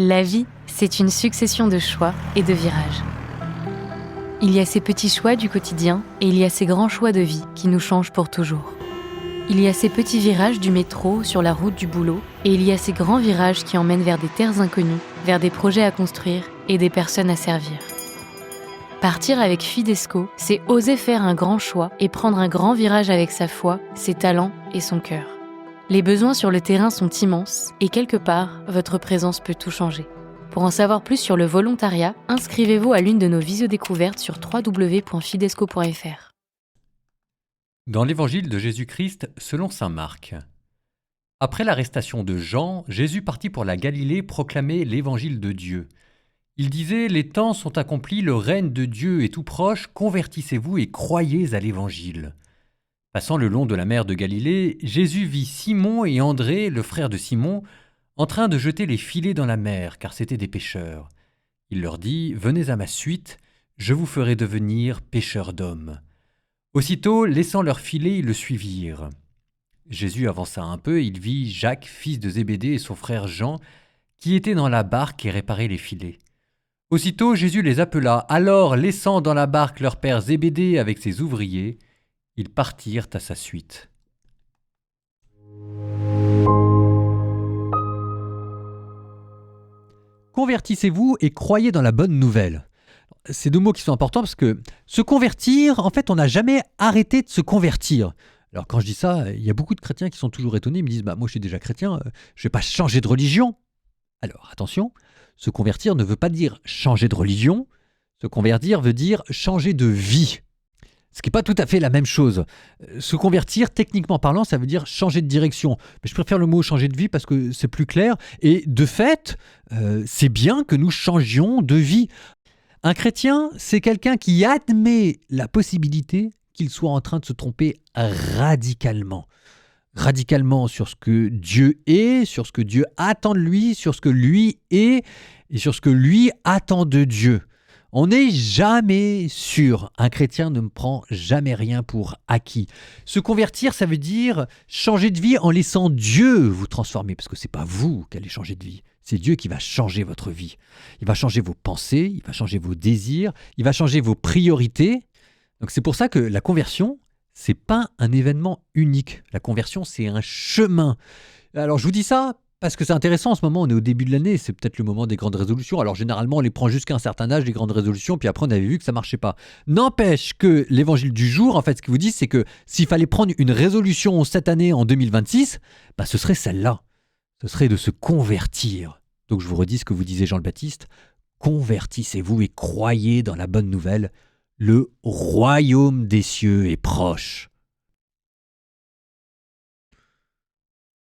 La vie, c'est une succession de choix et de virages. Il y a ces petits choix du quotidien et il y a ces grands choix de vie qui nous changent pour toujours. Il y a ces petits virages du métro sur la route du boulot et il y a ces grands virages qui emmènent vers des terres inconnues, vers des projets à construire et des personnes à servir. Partir avec Fidesco, c'est oser faire un grand choix et prendre un grand virage avec sa foi, ses talents et son cœur. Les besoins sur le terrain sont immenses et quelque part, votre présence peut tout changer. Pour en savoir plus sur le volontariat, inscrivez-vous à l'une de nos visiodécouvertes sur www.fidesco.fr. Dans l'Évangile de Jésus-Christ selon saint Marc. Après l'arrestation de Jean, Jésus partit pour la Galilée proclamer l'Évangile de Dieu. Il disait « Les temps sont accomplis, le règne de Dieu est tout proche, convertissez-vous et croyez à l'Évangile. » Passant le long de la mer de Galilée, Jésus vit Simon et André, le frère de Simon, en train de jeter les filets dans la mer, car c'étaient des pêcheurs. Il leur dit « Venez à ma suite, je vous ferai devenir pêcheurs d'hommes. » Aussitôt, laissant leurs filets, ils le suivirent. Jésus avança un peu et il vit Jacques, fils de Zébédée, et son frère Jean, qui étaient dans la barque et réparaient les filets. Aussitôt, Jésus les appela. Alors, laissant dans la barque leur père Zébédée avec ses ouvriers, ils partirent à sa suite. Convertissez-vous et croyez dans la bonne nouvelle. Ces deux mots qui sont importants parce que se convertir, en fait, on n'a jamais arrêté de se convertir. Alors quand je dis ça, il y a beaucoup de chrétiens qui sont toujours étonnés, ils me disent « moi je suis déjà chrétien, je ne vais pas changer de religion ». Alors attention, se convertir ne veut pas dire changer de religion, se convertir veut dire changer de vie. Ce qui n'est pas tout à fait la même chose. Se convertir, techniquement parlant, ça veut dire changer de direction. Mais je préfère le mot changer de vie parce que c'est plus clair. Et de fait, c'est bien que nous changions de vie. Un chrétien, c'est quelqu'un qui admet la possibilité qu'il soit en train de se tromper radicalement. Radicalement sur ce que Dieu est, sur ce que Dieu attend de lui, sur ce que lui est et sur ce que lui attend de Dieu. On n'est jamais sûr. Un chrétien ne prend jamais rien pour acquis. Se convertir, ça veut dire changer de vie en laissant Dieu vous transformer. Parce que ce n'est pas vous qui allez changer de vie. C'est Dieu qui va changer votre vie. Il va changer vos pensées, il va changer vos désirs, il va changer vos priorités. Donc c'est pour ça que la conversion, ce n'est pas un événement unique. La conversion, c'est un chemin. Alors je vous dis ça parce que c'est intéressant, en ce moment, on est au début de l'année, c'est peut-être le moment des grandes résolutions. Alors généralement, on les prend jusqu'à un certain âge, les grandes résolutions, puis après on avait vu que ça ne marchait pas. N'empêche que l'évangile du jour, en fait, ce qu'il vous dit, c'est que s'il fallait prendre une résolution cette année, en 2026, ce serait celle-là. Ce serait de se convertir. Donc je vous redis ce que vous disait Jean le Baptiste, convertissez-vous et croyez dans la bonne nouvelle, le royaume des cieux est proche.